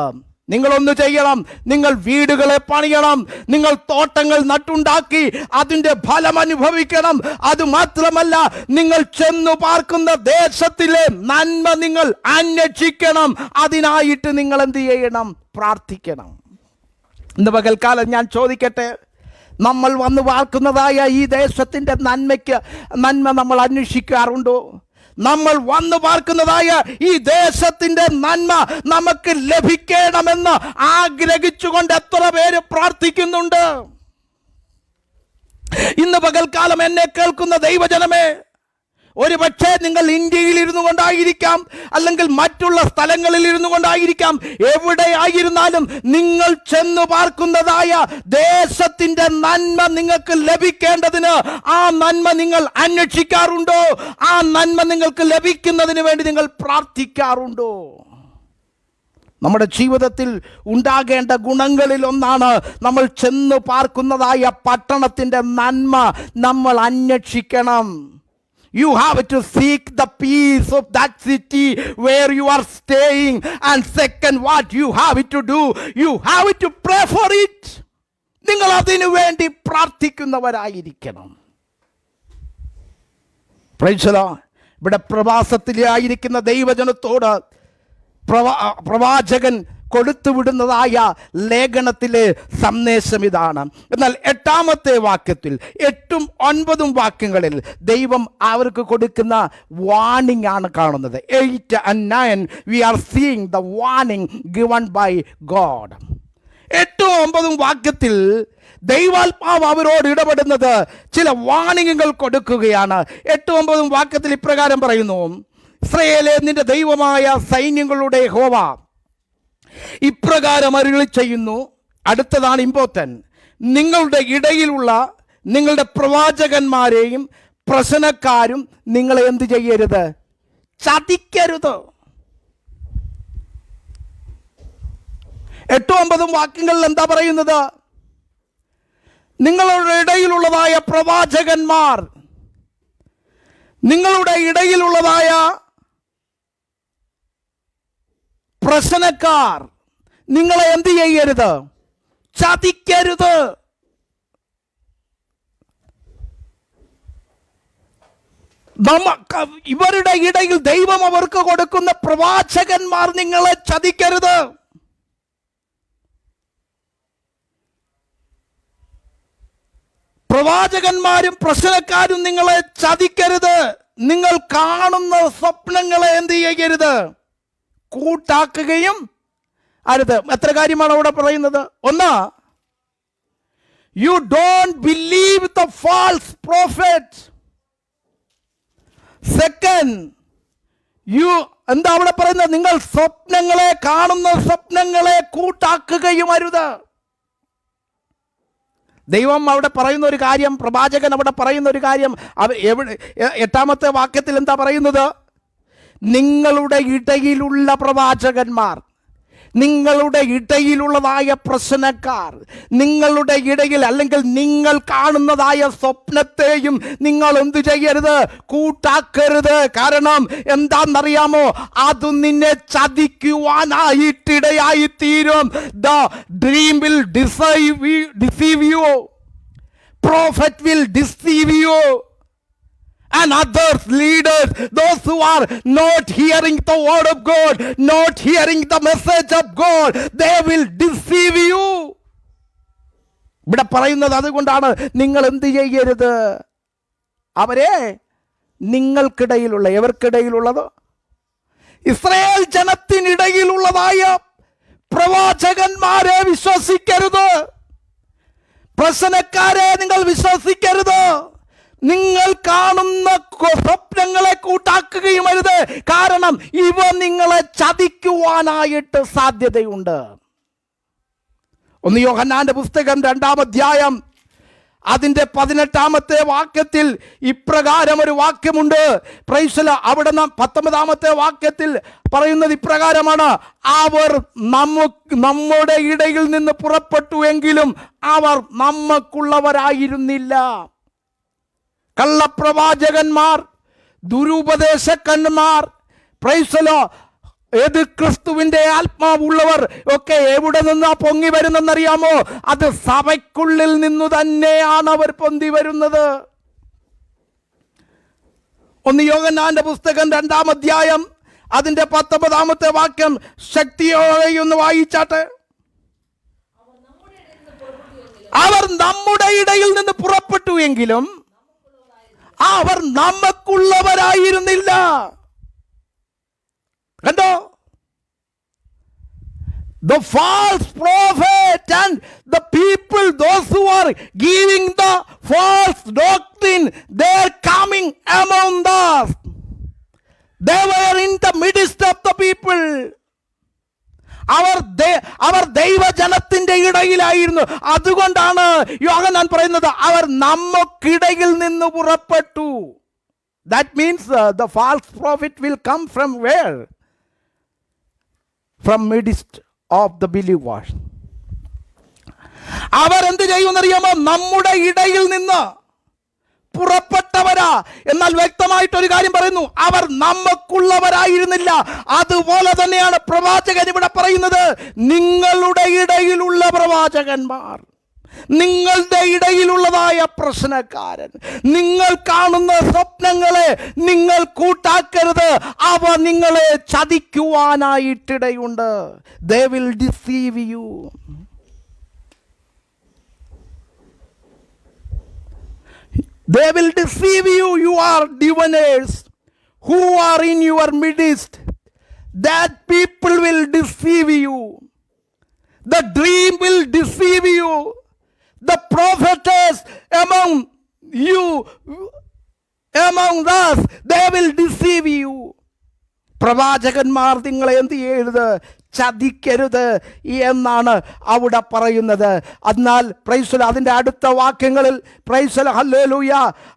നിങ്ങളൊന്ന് ചെയ്യണം, നിങ്ങൾ വീടുകളെ പണിയണം, നിങ്ങൾ തോട്ടങ്ങൾ നട്ടുണ്ടാക്കി അതിൻ്റെ ഫലം അനുഭവിക്കണം. അത് മാത്രമല്ല, നിങ്ങൾ ചെന്നു പാർക്കുന്ന ദേശത്തിലെ നന്മ നിങ്ങൾ അന്വേഷിക്കണം. അതിനായിട്ട് നിങ്ങൾ എന്ത് ചെയ്യണം? പ്രാർത്ഥിക്കണം. ഇന്ന് പകൽക്കാലം ഞാൻ ചോദിക്കട്ടെ, നമ്മൾ വന്നു പാർക്കുന്നതായ ഈ ദേശത്തിൻ്റെ നന്മ നമ്മൾ അന്വേഷിക്കാറുണ്ടോ? നമ്മൾ വന്നു പാർക്കുന്നതായ ഈ ദേശത്തിന്റെ നന്മ നമുക്ക് ലഭിക്കണമെന്ന് ആഗ്രഹിച്ചുകൊണ്ട് എത്ര പേര് പ്രാർത്ഥിക്കുന്നുണ്ട്? ഇന്ന് പകൽക്കാലം എന്നെ കേൾക്കുന്ന ദൈവജനമേ, ഒരു പക്ഷേ നിങ്ങൾ ഇന്ത്യയിൽ ഇരുന്നു കൊണ്ടായിരിക്കാം, അല്ലെങ്കിൽ മറ്റുള്ള സ്ഥലങ്ങളിൽ ഇരുന്നു കൊണ്ടായിരിക്കാം. എവിടെയായിരുന്നാലും നിങ്ങൾ ചെന്നു പാർക്കുന്നതായ ദേശത്തിന്റെ നന്മ നിങ്ങൾക്ക് ലഭിക്കേണ്ടതിന് ആ നന്മ നിങ്ങൾ അന്വേഷിക്കാറുണ്ടോ? ആ നന്മ നിങ്ങൾക്ക് ലഭിക്കുന്നതിന് വേണ്ടി നിങ്ങൾ പ്രാർത്ഥിക്കാറുണ്ടോ? നമ്മുടെ ജീവിതത്തിൽ ഉണ്ടാകേണ്ട ഗുണങ്ങളിൽ ഒന്നാണ്, നമ്മൾ ചെന്നു പാർക്കുന്നതായ പട്ടണത്തിന്റെ നന്മ നമ്മൾ അന്വേഷിക്കണം. You have to seek the peace of that city where you are staying. And second, what you have to do, you have to pray for it. നിങ്ങൾ അതിനു വേണ്ടി പ്രാർത്ഥിക്കുന്നവരായിരിക്കണം. Price the Lord. ഇവിടെ പ്രവാസത്തിലായിരിക്കുന്ന ദൈവജനത്തോട് പ്രവാചകൻ കൊടുത്തുവിടുന്നതായ ലേഖനത്തിലെ സന്ദേശം ഇതാണ്. എന്നാൽ 8-ാമത്തെ വാക്യത്തിൽ, 8ഉം 9ഉം വാക്യങ്ങളിൽ ദൈവം അവർക്ക് കൊടുക്കുന്ന വാർണിംഗ് ആണ് കാണുന്നത്. 8 and 9 we are seeing the warning given by God. 8ഉം 9ഉം വാക്യത്തിൽ ദൈവാത്മാവ് അവരോട് ഇടപെടുന്നത് ചില വാർണിങ്ങുകൾ കൊടുക്കുകയാണ്. 8ഉം 9ഉം വാക്യത്തിൽ ഇപ്രകാരം പറയുന്നു, ഇസ്രായേലേ, നിന്റെ ദൈവമായ സൈന്യങ്ങളുടെ യഹോവ ഇപ്രകാരം അരുളി ചെയ്യുന്നു. അടുത്തതാണ് ഇമ്പോർട്ടൻറ്റ്. നിങ്ങളുടെ ഇടയിലുള്ള നിങ്ങളുടെ പ്രവാചകന്മാരെയും പ്രശ്നക്കാരും നിങ്ങളെ എന്ത് ചെയ്യരുത്? ചതിക്കരുത്. 8-9 വാക്യങ്ങളിൽ എന്താ പറയുന്നത്? നിങ്ങളുടെ ഇടയിലുള്ളതായ പ്രവാചകന്മാർ, നിങ്ങളുടെ ഇടയിലുള്ളതായ പ്രശ്നക്കാർ നിങ്ങളെ എന്ത് ചെയ്യരുത്? ചതിക്കരുത്. ഇവരുടെ ഇടയിൽ ദൈവം അവർക്ക് കൊടുക്കുന്ന പ്രവാചകന്മാർ നിങ്ങളെ ചതിക്കരുത്. പ്രവാചകന്മാരും പ്രശ്നക്കാരും നിങ്ങളെ ചതിക്കരുത്. നിങ്ങൾ കാണുന്ന സ്വപ്നങ്ങളെ എന്ത് ചെയ്യരുത്? കൂട്ടാക്കുകയും അരുത്. എത്ര കാര്യമാണ് അവിടെ പറയുന്നത്? ഒന്ന്, you don't believe the false prophet. Second, എന്താ അവിടെ പറയുന്നത്? നിങ്ങൾ സ്വപ്നങ്ങളെ, കാണുന്ന സ്വപ്നങ്ങളെ കൂട്ടാക്കുകയും അരുത്. ദൈവം അവിടെ പറയുന്ന ഒരു കാര്യം, പ്രവാചകൻ അവിടെ പറയുന്ന ഒരു കാര്യം, എട്ടാമത്തെ വാക്യത്തിൽ എന്താ പറയുന്നത്? നിങ്ങളുടെ ഇടയിലുള്ള പ്രവാചകന്മാർ, നിങ്ങളുടെ ഇടയിലുള്ളതായ പ്രശ്നക്കാർ, നിങ്ങളുടെ ഇടയിൽ അല്ലെങ്കിൽ നിങ്ങൾ കാണുന്നതായ സ്വപ്നത്തെയും നിങ്ങൾ എന്തു ചെയ്യരുത്? കൂട്ടാക്കരുത്. കാരണം എന്താണെന്നറിയാമോ? അത് നിന്നെ ചതിക്കുവാനായിട്ടിടയായി തീരും. The dream will deceive you. Prophet will deceive you. And others, leaders, those who are not hearing the word of God, not hearing the message of God, they will deceive you. ഇവിടെ പറയുന്നത് അതുകൊണ്ടാണ് നിങ്ങൾ എന്ത് ചെയ്യരുത്? അവരെ നിങ്ങൾക്കിടയിലുള്ള, എവർക്കിടയിലുള്ളത്? Israel ജനത്തിനിടയിലുള്ളതായ പ്രവാചകന്മാരെ വിശ്വസിക്കരുത്. പ്രശ്നക്കാരെ നിങ്ങൾ വിശ്വസിക്കരുത്. നിങ്ങൾ കാണുന്ന സ്വപ്നങ്ങളെ കൂട്ടാക്കുകയും അരുത്. കാരണം ഇവ നിങ്ങളെ ചതിക്കുവാനായിട്ട് സാധ്യതയുണ്ട്. 1 യോഹന്നാന്റെ പുസ്തകം 2-ാം അധ്യായം അതിൻ്റെ 18-ാമത്തെ വാക്യത്തിൽ ഇപ്രകാരം ഒരു വാക്യമുണ്ട്. പ്രൈസല അവിടെ 19-ാമത്തെ വാക്യത്തിൽ പറയുന്നത് ഇപ്രകാരമാണ്: അവർ നമ്മുടെ ഇടയിൽ നിന്ന് പുറപ്പെട്ടു എങ്കിലും അവർ നമുക്കുള്ളവരായിരുന്നില്ല. കള്ളപ്രവാചകന്മാർ, ദുരുപദേശകന്മാർ, പ്രൈസലോ, ഏത് ക്രിസ്തുവിന്റെ ആത്മാവുള്ളവർ ഒക്കെ എവിടെ നിന്നാ പൊങ്ങി വരുന്നെന്നറിയാമോ? അത് സഭയ്ക്കുള്ളിൽ നിന്നു തന്നെയാണ് അവർ പൊന്തി വരുന്നത്. 1 യോഹന്നാന്റെ പുസ്തകം 2-ാം അധ്യായം അതിന്റെ 19-ാമത്തെ വാക്യം ശക്തിയോടെ ഒന്ന് വായിച്ചാട്ടെ. അവർ നമ്മുടെ ഇടയിൽ നിന്ന് പുറപ്പെട്ടു എങ്കിലും അവർ നമുക്കുള്ളവരായിരുന്നില്ല. കണ്ടോ? The false prophet and the people, those who are giving the false doctrine, they are coming among us. They were in the midst of the people. അവർ ദൈവജനത്തിന്റെ ഇടയിലായിരുന്നു. അതുകൊണ്ടാണ് യോഹന്നാൻ പറയുന്നത് അവർ നമുക്കിടയിൽ നിന്ന് പുറപ്പെട്ടു. That means the false prophet will come from where? From midst of the believers. അവർ എന്ത് ചെയ്യുമെന്നറിയാമോ? നമ്മുടെ ഇടയിൽ നിന്ന് പുറപ്പെട്ടവരാ. എന്നാൽ വ്യക്തമായിട്ടൊരു കാര്യം പറയുന്നു, അവർ നമുക്കുള്ളവരായിരുന്നില്ല. അതുപോലെ തന്നെയാണ് പ്രവാചകൻ ഇവിടെ പറയുന്നത്, നിങ്ങളുടെ ഇടയിലുള്ള പ്രവാചകന്മാർ, നിങ്ങളുടെ ഇടയിലുള്ളതായ പ്രശ്നക്കാരൻ, നിങ്ങൾ കാണുന്ന സ്വപ്നങ്ങളെ നിങ്ങൾ കൂട്ടാക്കരുത്. അവ നിങ്ങളെ ചതിക്കുവാനായിട്ടിടയുണ്ട്. They will deceive you. They will deceive you. You are diviners who are in your midst. That people will deceive you. The dream will deceive you. The prophetess among you, among us, they will deceive you. പ്രവാചകന്മാർ നിങ്ങളെ എന്ത് ചെയ്യരുത്? ചതിക്കരുത് എന്നാണ് അവിടെ പറയുന്നത്. എന്നാൽ പ്രൈസല അതിൻ്റെ അടുത്ത വാക്യങ്ങളിൽ പ്രൈസല ഹല്ലേലൂയ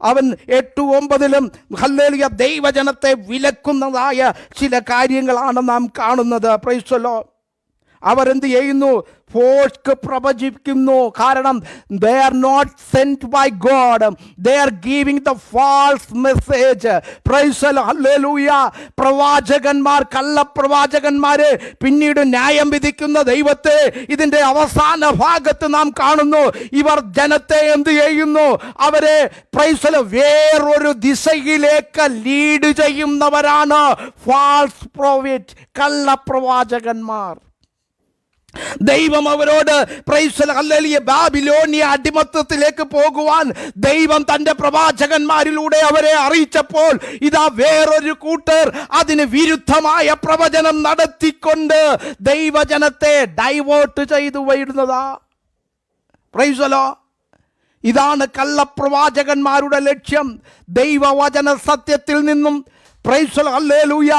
അവൻ 8-9 ഹല്ലേലൂയ ദൈവജനത്തെ വിലക്കുന്നതായ ചില കാര്യങ്ങളാണ് നാം കാണുന്നത്. പ്രൈസലോ അവരെന്ത് ചെയ്യുന്നു? ഫോഴ്സ് പ്രവചിക്കുന്നു. കാരണം they are not sent by God. They are giving the false message. Praise the Lord. Hallelujah. പ്രവാചകന്മാർ, കള്ളപ്രവാചകന്മാരെ പിന്നീട് ന്യായം വിധിക്കുന്ന ദൈവത്തെ ഇതിൻ്റെ അവസാന ഭാഗത്ത് നാം കാണുന്നു. ഇവർ ജനത്തെ എന്ത് ചെയ്യുന്നു? അവരെ പ്രൈസ് ദി ലോർഡ് വേറൊരു ദിശയിലേക്ക് ലീഡ് ചെയ്യുന്നവരാണ് ഫാൾസ് പ്രോഫിറ്റ്, കള്ളപ്രവാചകന്മാർ. ദൈവം അവരോട് ബാബിലോണിയ അടിമത്തത്തിലേക്ക് പോകുവാൻ ദൈവം തന്റെ പ്രവാചകന്മാരിലൂടെ അവരെ അറിയിച്ചപ്പോൾ ഇതാ വേറൊരു കൂട്ടർ അതിന് വിരുദ്ധമായ പ്രവചനം നടത്തിക്കൊണ്ട് ദൈവജനത്തെ ഡൈവേർട്ട് ചെയ്തു വരുന്നതാ. Praise the Lord. ഇതാണ് കള്ളപ്രവാചകന്മാരുടെ ലക്ഷ്യം. ദൈവവചന സത്യത്തിൽ നിന്നും പ്രൈസ് ദി ലോർഡ്, ഹല്ലേലൂയ,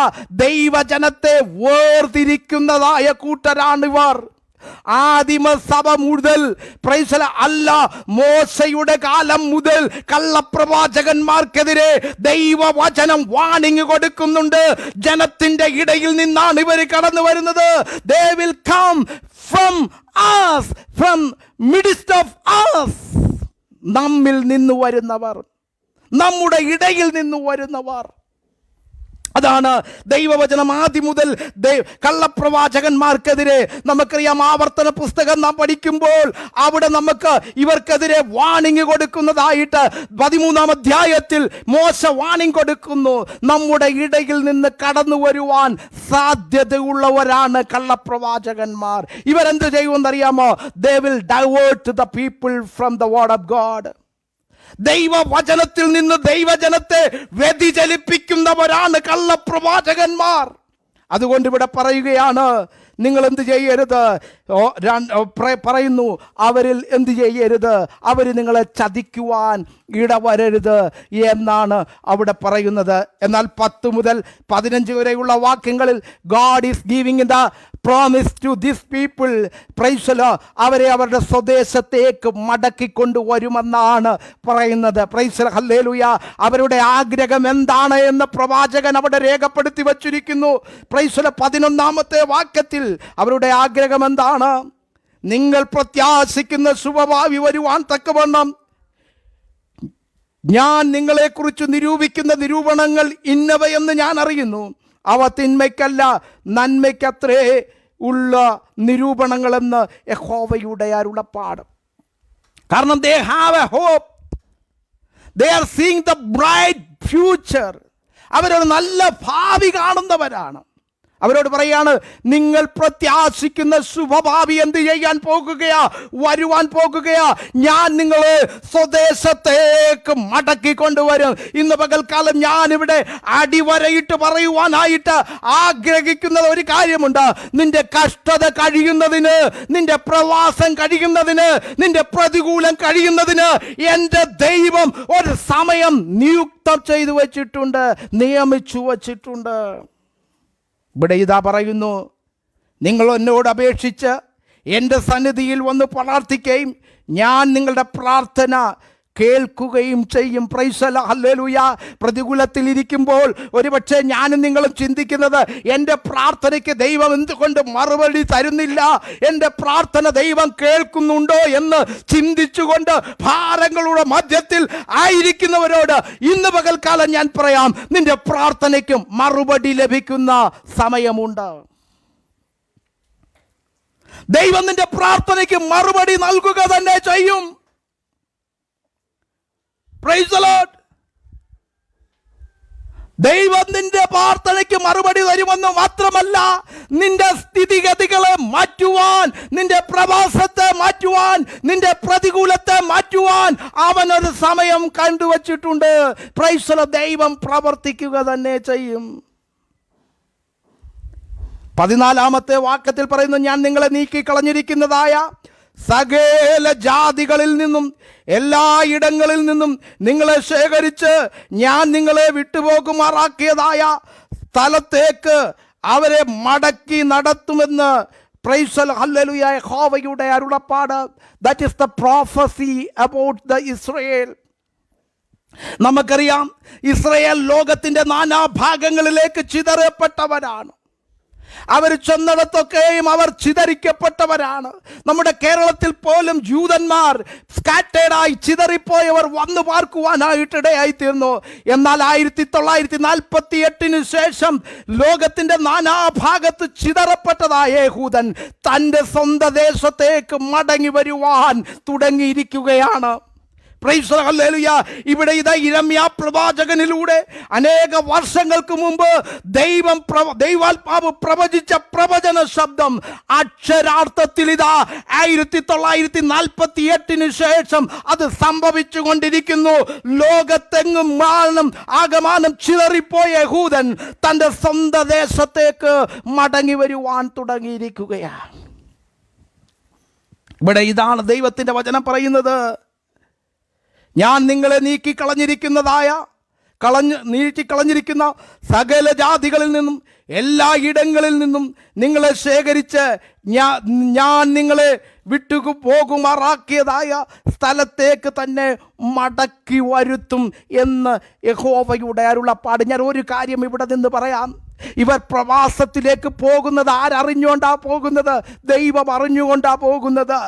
ദൈവജനത്തെ വേർതിരിക്കുന്നതായ കൂട്ടരാണിവർ. ആദിമസഭ മുതൽ പ്രൈസ് ദി ലോർഡ്, അല്ല മോശയുടെ കാലം മുതൽ കള്ളപ്രവാചകന്മാർക്കെതിരെ ദൈവവചനം വാണിംഗ് കൊടുക്കുന്നുണ്ട്. ജനത്തിന്റെ ഇടയിൽ നിന്നാണ് ഇവർ കടന്നു വരുന്നത്. They will come from us, from midst of us. നമ്മിൽ നിന്ന് വരുന്നവർ, നമ്മുടെ ഇടയിൽ നിന്ന് വരുന്നവർ. അതാണ് ദൈവവചനം ആദ്യം മുതൽ കള്ളപ്രവാചകന്മാർക്കെതിരെ. നമുക്കറിയാം, ആവർത്തന പുസ്തകം നാം പഠിക്കുമ്പോൾ അവിടെ നമുക്ക് ഇവർക്കെതിരെ വാണിംഗ് കൊടുക്കുന്നതായിട്ട് 13-ാം അധ്യായത്തിൽ മോശ വാണിംഗ് കൊടുക്കുന്നു. നമ്മുടെ ഇടയിൽ നിന്ന് കടന്നു വരുവാൻ സാധ്യതയുള്ളവരാണ് കള്ളപ്രവാചകന്മാർ. ഇവരെന്ത് ചെയ്യുമെന്നറിയാമോ? They will divert the people from the word of God. ദൈവവചനത്തിൽ നിന്ന് ദൈവജനത്തെ വ്യതിചലിപ്പിക്കുന്നവരാണ് കള്ളപ്രവാചകന്മാർ. അതുകൊണ്ട് ഇവിടെ പറയുകയാണ്, നിങ്ങൾ എന്ത് ചെയ്യരുത്, പറയുന്നു, അവരിൽ എന്ത് ചെയ്യരുത്, അവർ നിങ്ങളെ ചതിക്കുവാൻ ഇടവരരുത് എന്നാണ് അവിടെ പറയുന്നത്. എന്നാൽ 10 മുതൽ 15 വരെയുള്ള വാക്യങ്ങളിൽ God is giving the promise to these people, praise the Lord, അവരെ അവരുടെ സ്വദേശത്തേക്ക് മടക്കിക്കൊണ്ടുവരുമെന്നാണ് പറയുന്നത്. Price the Lord, hallelujah. അവരുടെ ആഗ്രഹം എന്താണ് എന്ന് പ്രവാചകൻ അവിടെ രേഖപ്പെടുത്തി വച്ചിരിക്കുന്നു. പ്രൈസ് ദി ലോർഡ്, 11-ാമത്തെ വാക്യത്തിൽ അവരുടെ ആഗ്രഹം എന്താണ്? നിങ്ങൾ പ്രത്യാശിക്കുന്ന ശുഭഭാവി വരുവാൻ തക്കവണ്ണം ഞാൻ നിങ്ങളെക്കുറിച്ച് നിരൂപിക്കുന്ന നിരൂപണങ്ങൾ ഇന്നവയെന്ന് ഞാൻ അറിയുന്നു. അവ തിന്മയ്ക്കല്ല നന്മയ്ക്കത്രേ ഉള്ള നിരൂപണങ്ങളെന്ന് യഹോവയുടെ അരുളപ്പാട്. കാരണം they have a hope, they are seeing the bright future. അവരൊരു നല്ല ഭാവി കാണുന്നവരാണ്. അവരോട് പറയാണ്, നിങ്ങൾ പ്രത്യാശിക്കുന്ന ശുഭഭാവി എന്ത് ചെയ്യാൻ പോകുകയാ? വരുവാൻ പോകുകയാ. ഞാൻ നിങ്ങളെ സ്വദേശത്തേക്ക് മടക്കിക്കൊണ്ടുവരും. ഇന്ന് പകൽക്കാലം ഞാനിവിടെ അടിവരയിട്ട് പറയുവാനായിട്ട് ആഗ്രഹിക്കുന്നത് ഒരു കാര്യമുണ്ട്. നിന്റെ കഷ്ടത കഴിയുന്നതിന്, നിന്റെ പ്രവാസം കഴിയുന്നതിന്, നിന്റെ പ്രതികൂലം കഴിയുന്നതിന് എൻ്റെ ദൈവം ഒരു സമയം നിയുക്തം ചെയ്തു വച്ചിട്ടുണ്ട്, നിയമിച്ചു വച്ചിട്ടുണ്ട്. ഇവിടെ ഇതാ പറയുന്നു, നിങ്ങൾ എന്നോട് അപേക്ഷിച്ച് എൻ്റെ സന്നിധിയിൽ വന്ന് പ്രാർത്ഥിക്കുകയും ഞാൻ നിങ്ങളുടെ പ്രാർത്ഥന കേൾക്കുകയും ചെയ്യും. Praise the Lord, hallelujah. പ്രതികൂലത്തിലിരിക്കുമ്പോൾ ഒരുപക്ഷെ ഞാനും നിങ്ങളും ചിന്തിക്കുന്നത്, എൻ്റെ പ്രാർത്ഥനയ്ക്ക് ദൈവം എന്തുകൊണ്ട് മറുപടി തരുന്നില്ല, എൻ്റെ പ്രാർത്ഥന ദൈവം കേൾക്കുന്നുണ്ടോ എന്ന് ചിന്തിച്ചുകൊണ്ട് ഭാരങ്ങളുടെ മധ്യത്തിൽ ആയിരിക്കുന്നവരോട് ഇന്ന് പകൽക്കാലം ഞാൻ പറയാം, നിന്റെ പ്രാർത്ഥനയ്ക്കും മറുപടി ലഭിക്കുന്ന സമയമുണ്ട്. ദൈവം നിന്റെ പ്രാർത്ഥനയ്ക്ക് മറുപടി നൽകുക തന്നെ ചെയ്യും. Praise the Lord. ദൈവം നിന്റെ പ്രാർത്ഥനയ്ക്ക് മറുപടി തരുമെന്ന് മാത്രമല്ല, നിന്റെ സ്ഥിതിഗതികളെ മാറ്റുവാൻ, നിന്റെ പ്രവാസത്തെ മാറ്റുവാൻ, നിന്റെ പ്രതികൂലത്തെ മാറ്റുവാൻ അവനൊരു സമയം കണ്ടുവച്ചിട്ടുണ്ട്. Price the Lord. ദൈവം പ്രവർത്തിക്കുക തന്നെ ചെയ്യും. 14-ാമത്തെ വാക്യത്തിൽ പറയുന്നു, ഞാൻ നിങ്ങളെ നീക്കിക്കളഞ്ഞിരിക്കുന്നതായ സകല ജാതികളിൽ നിന്നും എല്ലായിടങ്ങളിൽ നിന്നും നിങ്ങളെ ശേഖരിച്ച് ഞാൻ നിങ്ങളെ വിട്ടുപോകുമാറാക്കിയതായ സ്ഥലത്തേക്ക് അവരെ മടക്കി നടത്തുമെന്ന് പ്രൈസ് ദി ലോർഡ്, ഹല്ലേലൂയ, യഹോവയുടെ അരുളപ്പാട്. That is the prophecy about the Israel. നമുക്കറിയാം, ഇസ്രായേൽ ലോകത്തിൻ്റെ നാനാഭാഗങ്ങളിലേക്ക് ചിതറപ്പെട്ടവരാണ്. അവർ ചെന്നിടത്തൊക്കെയും അവർ ചിതറിക്കപ്പെട്ടവരാണ്. നമ്മുടെ കേരളത്തിൽ പോലും ജൂതന്മാർ സ്കാറ്റേഡായി ചിതറിപ്പോയവർ വന്നു പാർക്കുവാനായിട്ടിടയായിത്തീർന്നു. എന്നാൽ 1948 ശേഷം ലോകത്തിൻ്റെ നാനാഭാഗത്ത് ചിതറപ്പെട്ടതായ യഹൂദൻ തൻ്റെ സ്വന്തം ദേശത്തേക്ക് മടങ്ങി വരുവാൻ തുടങ്ങിയിരിക്കുകയാണ്. Praise the Lord, hallelujah. ഇവിടെ ഇതാ യിരെമ്യാ പ്രവാചകനിലൂടെ അനേക വർഷങ്ങൾക്ക് മുമ്പ് ദൈവാത്മാവ് പ്രവചിച്ച പ്രവചന ശബ്ദം അക്ഷരാർത്ഥത്തിൽ ഇതാ 1948 ശേഷം അത് സംഭവിച്ചു കൊണ്ടിരിക്കുന്നു. ലോകത്തെങ്ങും ആകമാനം ചിതറിപ്പോയ യഹൂദൻ തൻ്റെ സ്വന്തം ദേശത്തേക്ക് മടങ്ങി വരുവാൻ തുടങ്ങിയിരിക്കുകയാണ്. ഇവിടെ ഇതാണ് ദൈവത്തിൻ്റെ വചനം പറയുന്നത്. ഞാൻ നിങ്ങളെ നീക്കിക്കളഞ്ഞിരിക്കുന്ന സകല ജാതികളിൽ നിന്നും എല്ലായിടങ്ങളിൽ നിന്നും നിങ്ങളെ ശേഖരിച്ച് ഞാൻ നിങ്ങളെ വിട്ടുപോകുമാറാക്കിയതായ സ്ഥലത്തേക്ക് തന്നെ മടക്കി വരുത്തും എന്ന് യഹോവയുടെ അരുളപ്പാട്. ഞാൻ ഒരു കാര്യം ഇവിടെ നിന്ന് പറയാം. ഇവർ പ്രവാസത്തിലേക്ക് പോകുന്നത് ആരറിഞ്ഞുകൊണ്ടാ പോകുന്നത്? ദൈവം അറിഞ്ഞുകൊണ്ടാ പോകുന്നത്.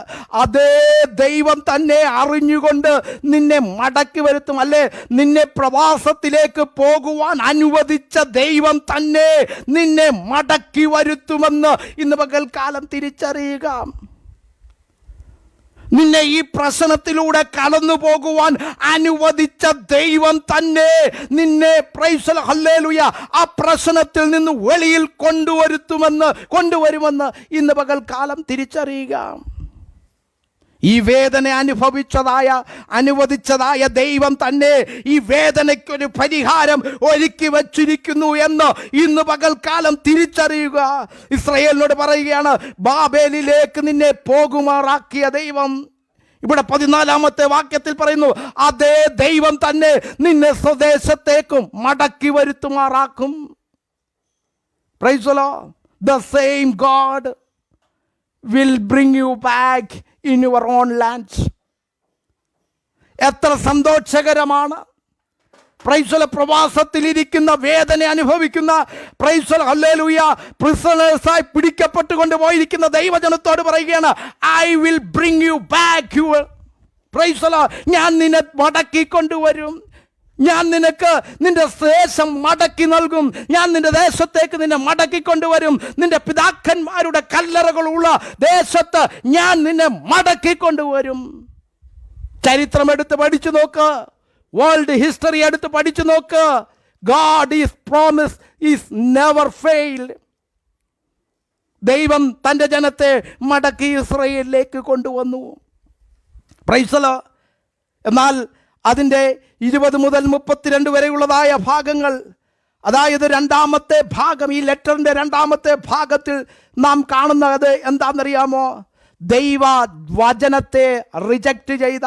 അതേ ദൈവം തന്നെ അറിഞ്ഞുകൊണ്ട് നിന്നെ മടക്കി വരുത്തും. അല്ലേ, നിന്നെ പ്രവാസത്തിലേക്ക് പോകുവാൻ അനുവദിച്ച ദൈവം തന്നെ നിന്നെ മടക്കി വരുത്തുമെന്ന് ഇന്ന് പകൽക്കാലം തിരിച്ചറിയുക. നിന്നെ ഈ പ്രശ്നത്തിലൂടെ കടന്നു പോകുവാൻ അനുവദിച്ച ദൈവം തന്നെ നിന്നെ പ്രൈസ് ദി ലോർഡ്, ഹല്ലേലൂയ, ആ പ്രശ്നത്തിൽ നിന്ന് വെളിയിൽ കൊണ്ടുവരുമെന്ന് ഇന്ന് പകൽക്കാലം തിരിച്ചറിയുക. ഈ വേദന അനുവദിച്ചതായ ദൈവം തന്നെ ഈ വേദനയ്ക്കൊരു പരിഹാരം ഒരുക്കി വച്ചിരിക്കുന്നു എന്ന് ഇന്ന് പകൽക്കാലം തിരിച്ചറിയുക. ഇസ്രായേലിനോട് പറയുകയാണ്, ബാബേലിലേക്ക് നിന്നെ പോകുമാറാക്കിയ ദൈവം. ഇവിടെ 14-ാമത്തെ വാക്യത്തിൽ പറയുന്നു, അതേ ദൈവം തന്നെ നിന്നെ സ്വദേശത്തേക്കും മടക്കി വരുത്തുമാറാക്കും. Praise the Lord. The same God will bring you back in your own lands. എത്ര സന്തോഷകരമാണ്. Praise the Lord. പ്രവാസത്തിലിരിക്കുന്ന വേദന അനുഭവിക്കുന്ന പ്രൈസ് ദി ലോർഡ്, ഹല്ലേലൂയ, പ്രിസണേഴ്സായി പിടിക്കപ്പെട്ടുകൊണ്ട് പോയിരിക്കുന്ന ദൈവജനത്തോട് പറയുകയാണ്, I will bring you back your praise the Lord, ഞാൻ നിന്നെ മടക്കി കൊണ്ടുവരും. ഞാൻ നിനക്ക് നിന്റെ ദേശം മടക്കി നൽകും. ഞാൻ നിന്റെ ദേശത്തേക്ക് നിന്നെ മടക്കി കൊണ്ടുവരും. നിന്റെ പിതാക്കന്മാരുടെ കല്ലറകളുള്ള ദേശത്ത് ഞാൻ നിന്നെ മടക്കി കൊണ്ടുവരും. ചരിത്രം എടുത്ത് പഠിച്ചു നോക്ക്. വേൾഡ് ഹിസ്റ്ററി എടുത്ത് പഠിച്ചു നോക്ക്. God is promise is never failed. ദൈവം തൻ്റെ ജനത്തെ മടക്കി ഇസ്രായേലിലേക്ക് കൊണ്ടുവന്നു. Price the Lord. എന്നാൽ അതിൻ്റെ 20 മുതൽ 32 വരെയുള്ളതായ ഭാഗങ്ങൾ, അതായത് രണ്ടാമത്തെ ഭാഗം, ഈ ലെറ്ററിൻ്റെ രണ്ടാമത്തെ ഭാഗത്തിൽ നാം കാണുന്നത് എന്താണെന്നറിയാമോ? ദൈവ വചനത്തെ റിജക്റ്റ് ചെയ്ത,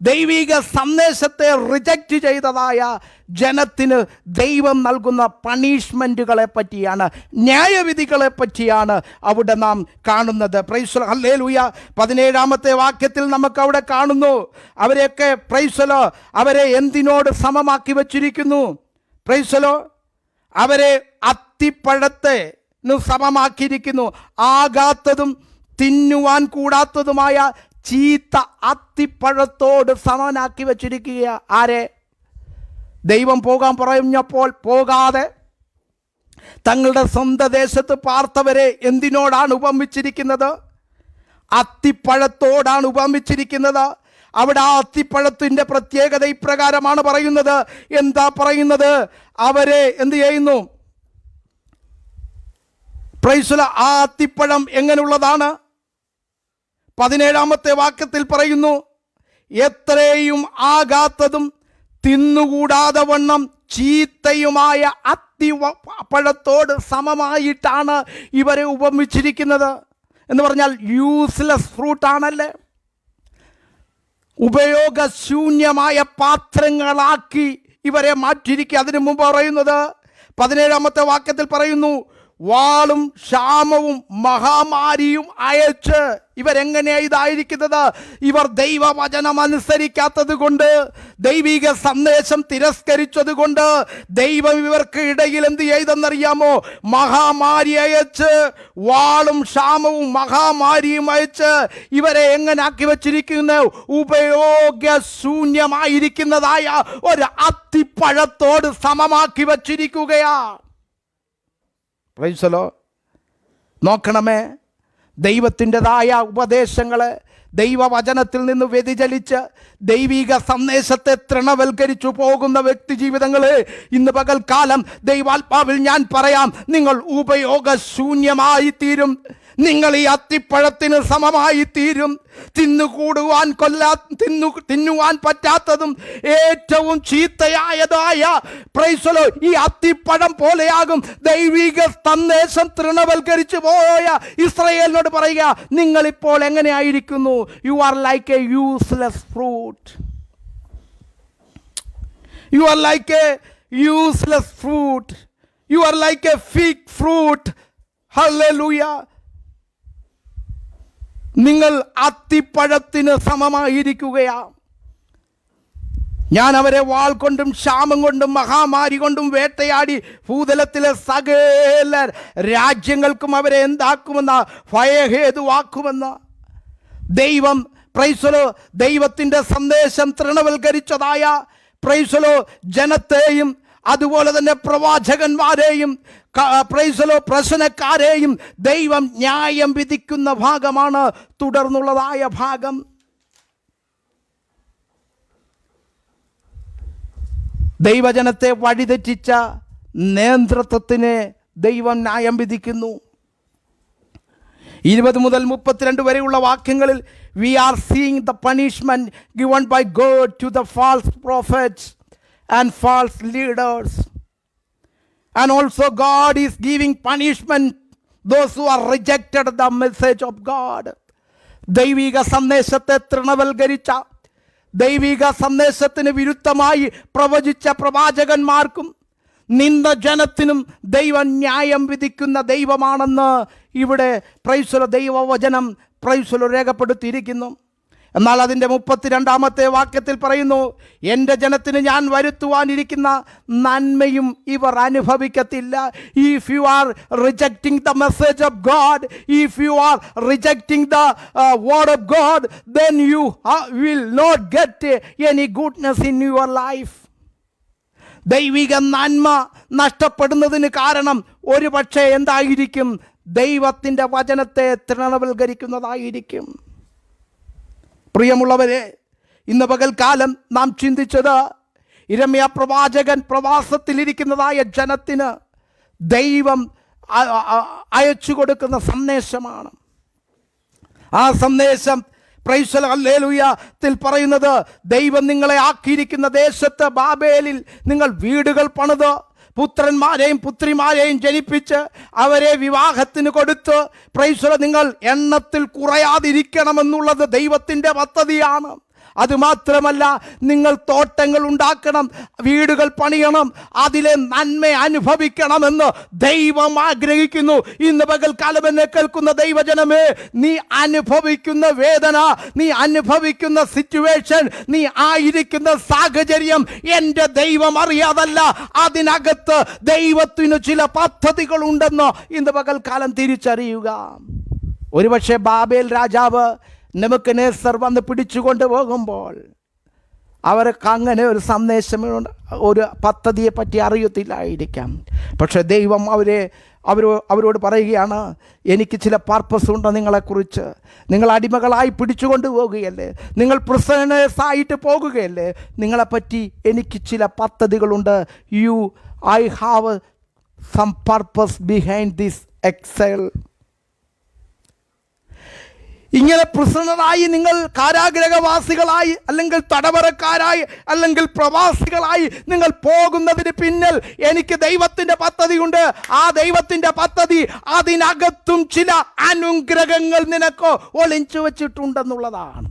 ദൈവിക സന്ദേശത്തെ റിജക്റ്റ് ചെയ്തതായ ജനത്തിന് ദൈവം നൽകുന്ന പണിഷ്മെൻറ്റുകളെ പറ്റിയാണ്, ന്യായവിധികളെ പറ്റിയാണ് അവിടെ നാം കാണുന്നത്. Praise the Lord, hallelujah. 17-ാമത്തെ വാക്യത്തിൽ നമുക്ക് അവിടെ കാണുന്നു, അവരെയൊക്കെ പ്രൈസ് ദി ലോർഡ്, അവരെ എന്തിനോട് സമമാക്കി വച്ചിരിക്കുന്നു? പ്രൈസ് ദി ലോർഡ്, അവരെ അത്തിപ്പഴത്തെ സമമാക്കിയിരിക്കുന്നു. ആകാത്തതും തിന്നുവാൻ കൂടാത്തതുമായ ചീത്ത അത്തിപ്പഴത്തോട് സമനാക്കി വച്ചിരിക്കുക. ആരെ? ദൈവം പോകാൻ പറഞ്ഞപ്പോൾ പോകാതെ തങ്ങളുടെ സ്വന്തം ദേശത്ത് പാർത്തവരെ എന്തിനോടാണ് ഉപമിച്ചിരിക്കുന്നത്? അത്തിപ്പഴത്തോടാണ് ഉപമിച്ചിരിക്കുന്നത്. അവിടെ ആ അത്തിപ്പഴത്തിൻ്റെ പ്രത്യേകത ഇപ്രകാരമാണ് പറയുന്നത്. എന്താ പറയുന്നത്? അവരെ എന്ത് ചെയ്യുന്നു? Price the Lord. ആ അത്തിപ്പഴം എങ്ങനെയുള്ളതാണ്? 17-ാമത്തെ വാക്യത്തിൽ പറയുന്നു, എത്രയും ആകാത്തതും തിന്നുകൂടാതെ വണ്ണം ചീത്തയുമായ അത്തിപ്പഴത്തോട് സമമായിട്ടാണ് ഇവരെ ഉപമിച്ചിരിക്കുന്നത്. എന്ന് പറഞ്ഞാൽ യൂസ്ലെസ് ഫ്രൂട്ടാണല്ലേ, ഉപയോഗശൂന്യമായ പാത്രങ്ങളാക്കി ഇവരെ മാറ്റിയിരിക്കുക. അതിനു മുമ്പ് പറയുന്നത് 17-ാമത്തെ വാക്യത്തിൽ പറയുന്നു, വാളും ക്ഷാമവും മഹാമാരിയും അയച്ച് ഇവരെങ്ങനെയാണ് ഇതായിരിക്കുന്നത്? ഇവർ ദൈവവചനം അനുസരിക്കാത്തത് കൊണ്ട്, ദൈവിക സന്ദേശം തിരസ്കരിച്ചത് കൊണ്ട് ദൈവം ഇവർക്ക് ഇടയിൽ എന്ത് ചെയ്തെന്നറിയാമോ? മഹാമാരി അയച്ച്, വാളും ക്ഷാമവും മഹാമാരിയും അയച്ച് ഇവരെ എങ്ങനെ ആക്കി വച്ചിരിക്കുന്നു? ഉപയോഗശൂന്യമായിരിക്കുന്നതായ ഒരു അത്തിപ്പഴത്തോട് സമമാക്കി വച്ചിരിക്കുകയാ. Praise the Lord. നോക്കണമേ, ദൈവത്തിൻ്റെതായ ഉപദേശങ്ങളെ ദൈവവചനത്തിൽ നിന്ന് വ്യതിചലിച്ച് ദൈവിക സന്ദേശത്തെ തൃണവൽക്കരിച്ചു പോകുന്ന വ്യക്തി ജീവിതങ്ങളെ ഇന്ന് പകൽക്കാലം ദൈവാത്മാവിൽ ഞാൻ പറയാം, നിങ്ങൾ ഉപയോഗശൂന്യമായി തീരും. നിങ്ങൾ ഈ അത്തിപ്പഴത്തിന് സമമായി തീരും. തിന്നുവാൻ പറ്റാത്തതും ഏറ്റവും ചീത്തയായതായ പ്രൈസലോ ഈ അത്തിപ്പഴം പോലെയാകും. ദൈവിക സന്ദേശം തൃണവൽക്കരിച്ചു പോയ ഇസ്രായേലിനോട് പറയുക, നിങ്ങളിപ്പോൾ എങ്ങനെയായിരിക്കുന്നു? You are like a useless fruit. You are like a useless fruit. You are like a fig fruit. Hallelujah. നിങ്ങൾ അത്തിപ്പഴത്തിന് സമമായിരിക്കുകയാണ്. ഞാൻ അവരെ വാൾ കൊണ്ടും ക്ഷാമം കൊണ്ടും മഹാമാരി കൊണ്ടും വേട്ടയാടി ഭൂതലത്തിലെ സകല രാജ്യങ്ങൾക്കും അവരെ എന്താക്കുമെന്ന ഭയഹേതുവാക്കുമെന്ന് ദൈവം പ്രൈസലോ ദൈവത്തിൻ്റെ സന്ദേശം തൃണവൽക്കരിച്ചതായ പ്രൈസലോ ജനത്തെയും അതുപോലെ തന്നെ പ്രവാചകന്മാരെയും പ്രൈസലോ പ്രശ്നക്കാരെയും ദൈവം ന്യായം വിധിക്കുന്ന ഭാഗമാണ് തുടർന്നുള്ളതായ ഭാഗം. ദൈവജനത്തെ വഴിതെറ്റിച്ച നേതൃത്വത്തിനെ ദൈവം ന്യായം വിധിക്കുന്നു. 20 മുതൽ 32 വരെയുള്ള വാക്യങ്ങളിൽ we are seeing the punishment given by God to the false prophets and false leaders. And also God is giving punishment those who are rejected the message of God. ദൈവിക സന്ദേശത്തെ തൃണവൽക്കരിച്ച ദൈവിക സന്ദേശത്തിന് വിരുദ്ധമായി പ്രവചിച്ച പ്രവാചകന്മാർക്കും നിന്ദ ജനത്തിനും ദൈവം ന്യായം വിധിക്കുന്ന ദൈവമാണെന്ന് ഇവിടെ പ്രൈസലോ ദൈവവചനം പ്രൈസലോ രേഖപ്പെടുത്തിയിരിക്കുന്നു. എന്നാൽ അതിൻ്റെ 32-ാമത്തെ വാക്യത്തിൽ പറയുന്നു, എൻ്റെ ജനത്തിന് ഞാൻ വരുത്തുവാനിരിക്കുന്ന നന്മയും ഇവർ അനുഭവിക്കത്തില്ല. If you are rejecting the message of God, if you are rejecting the word of God, then you will not get any goodness in your life. ദൈവിക നന്മ നഷ്ടപ്പെടുന്നതിന് കാരണം ഒരു പക്ഷേ എന്തായിരിക്കും? ദൈവത്തിൻ്റെ വചനത്തെ തൃണവൽക്കരിക്കുന്നതായിരിക്കും. പ്രിയമുള്ളവരെ, ഇന്ന് പകൽക്കാലം നാം ചിന്തിച്ചത് യിരെമ്യാ പ്രവാചകൻ പ്രവാസത്തിലിരിക്കുന്നതായ ജനത്തിന് ദൈവം അയച്ചു കൊടുക്കുന്ന സന്ദേശമാണ്. ആ സന്ദേശം പ്രൈസൽ ഹല്ലേലൂയത്തിൽ പറയുന്നത്, ദൈവം നിങ്ങളെ ആക്കിയിരിക്കുന്ന ദേശത്ത് ബാബേലിൽ നിങ്ങൾ വീടുകൾ പണിത് പുത്രന്മാരെയും പുത്രിമാരെയും ജനിപ്പിച്ച് അവരെ വിവാഹത്തിന് കൊടുത്ത് പ്രൈസൽ നിങ്ങൾ എണ്ണത്തിൽ കുറയാതിരിക്കണമെന്നുള്ളത് ദൈവത്തിൻ്റെ പദ്ധതിയാണ്. അതുമാത്രമല്ല, നിങ്ങൾ തോട്ടങ്ങൾ ഉണ്ടാക്കണം, വീടുകൾ പണിയണം, അതിലെ നന്മ അനുഭവിക്കണമെന്ന് ദൈവം ആഗ്രഹിക്കുന്നു. ഇന്ന് പകൽക്കാലം എന്നെ കേൾക്കുന്ന ദൈവജനമേ, നീ അനുഭവിക്കുന്ന വേദന, നീ അനുഭവിക്കുന്ന സിറ്റുവേഷൻ, നീ ആയിരിക്കുന്ന സാഹചര്യം എൻ്റെ ദൈവം അറിയാതല്ല. അതിനകത്ത് ദൈവത്തിന് ചില പദ്ധതികളുണ്ടെന്ന് ഇന്ന് പകൽക്കാലം തിരിച്ചറിയുക. ഒരുപക്ഷെ ബാബേൽ രാജാവ് നെബൂഖദ്നേസർ വന്ന് പിടിച്ചുകൊണ്ട് പോകുമ്പോൾ അവർക്ക് അങ്ങനെ ഒരു സന്ദേശം, ഒരു പദ്ധതിയെ പറ്റി അറിയത്തില്ലായിരിക്കാം. പക്ഷെ ദൈവം അവരോട് പറയുകയാണ്, എനിക്ക് ചില പർപ്പസ് ഉണ്ട് നിങ്ങളെക്കുറിച്ച്. നിങ്ങൾ അടിമകളായി പിടിച്ചുകൊണ്ട് പോകുകയല്ലേ, നിങ്ങൾ പ്രിസണേഴ്സായിട്ട് പോകുകയല്ലേ, നിങ്ങളെപ്പറ്റി എനിക്ക് ചില പദ്ധതികളുണ്ട്. I have some purpose behind this exile. ഇങ്ങനെ പ്രിസണറായി നിങ്ങൾ കാരാഗ്രഹവാസികളായി അല്ലെങ്കിൽ തടവറക്കാരായി അല്ലെങ്കിൽ പ്രവാസികളായി നിങ്ങൾ പോകുന്നതിന് പിന്നിൽ എനിക്ക് ദൈവത്തിൻ്റെ പദ്ധതിയുണ്ട്. ആ ദൈവത്തിൻ്റെ പദ്ധതി അതിനകത്തും ചില അനുഗ്രഹങ്ങൾ നിനക്ക് ഒളിച്ചു വച്ചിട്ടുണ്ടെന്നുള്ളതാണ്.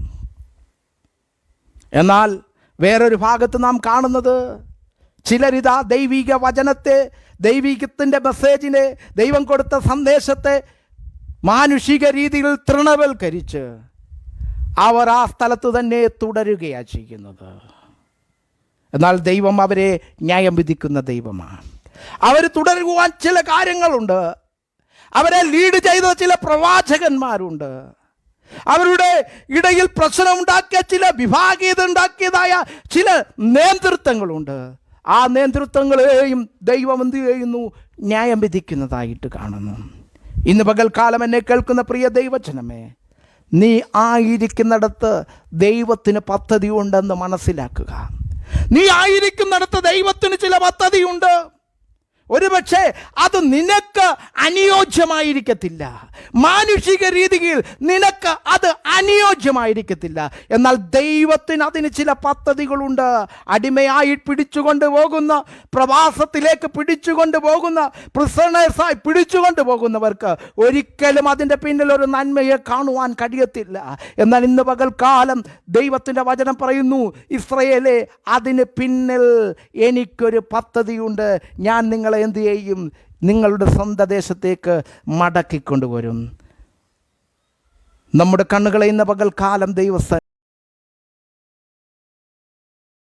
എന്നാൽ വേറൊരു ഭാഗത്ത് നാം കാണുന്നത്, ചിലരിതാ ദൈവിക വചനത്തെ, ദൈവികത്തിൻ്റെ മെസ്സേജിനെ, ദൈവം കൊടുത്ത സന്ദേശത്തെ മാനുഷിക രീതിയിൽ തൃണവൽക്കരിച്ച് അവർ ആ സ്ഥലത്ത് തന്നെ തുടരുകയാണ് ചെയ്യുന്നത്. എന്നാൽ ദൈവം അവരെ ന്യായം വിധിക്കുന്ന ദൈവമാണ്. അവർ തുടരുവാൻ ചില കാര്യങ്ങളുണ്ട്. അവരെ ലീഡ് ചെയ്ത ചില പ്രവാചകന്മാരുണ്ട്. അവരുടെ ഇടയിൽ പ്രശ്നമുണ്ടാക്കിയ ചില വിഭാഗീയത ഉണ്ടാക്കിയതായ ചില നേതൃത്വങ്ങളുണ്ട്. ആ നേതൃത്വങ്ങളെയും ദൈവം എന്ത് ചെയ്യുന്നു? ന്യായം വിധിക്കുന്നതായിട്ട് കാണുന്നു. ഇന്ന് പകൽക്കാലം എന്നെ കേൾക്കുന്ന പ്രിയ ദൈവജനമേ, നീ ആയിരിക്കുന്നിടത്ത് ദൈവത്തിന് പദ്ധതി ഉണ്ടെന്ന് മനസ്സിലാക്കുക. നീ ആയിരിക്കുന്നിടത്ത് ദൈവത്തിന് ചില പദ്ധതിയുണ്ട്. ഒരുപക്ഷെ അത് നിനക്ക് അനുയോജ്യമായിരിക്കത്തില്ല, മാനുഷിക രീതിയിൽ നിനക്ക് അത് അനുയോജ്യമായിരിക്കത്തില്ല. എന്നാൽ ദൈവത്തിന് അതിന് ചില പദ്ധതികളുണ്ട്. അടിമയായി പിടിച്ചുകൊണ്ട് പോകുന്ന, പ്രവാസത്തിലേക്ക് പിടിച്ചുകൊണ്ട് പോകുന്ന, പ്രിസണേഴ്സായി പിടിച്ചുകൊണ്ട് പോകുന്നവർക്ക് ഒരിക്കലും അതിൻ്റെ പിന്നിൽ ഒരു നന്മയെ കാണുവാൻ കഴിയത്തില്ല. എന്നാൽ ഇന്ന് പകൽക്കാലം ദൈവത്തിൻ്റെ വചനം പറയുന്നു, ഇസ്രായേലേ, അതിന് പിന്നിൽ എനിക്കൊരു പദ്ധതിയുണ്ട്. ഞാൻ നിങ്ങളെ എന്ത് ചെയ്യും? നിങ്ങളുടെ സ്വന്തം ദേശത്തേക്ക് മടക്കിക്കൊണ്ടുവരും. നമ്മുടെ കണ്ണുകളെ ഇന്ന് പകൽക്കാലം ദൈവസ്ഥ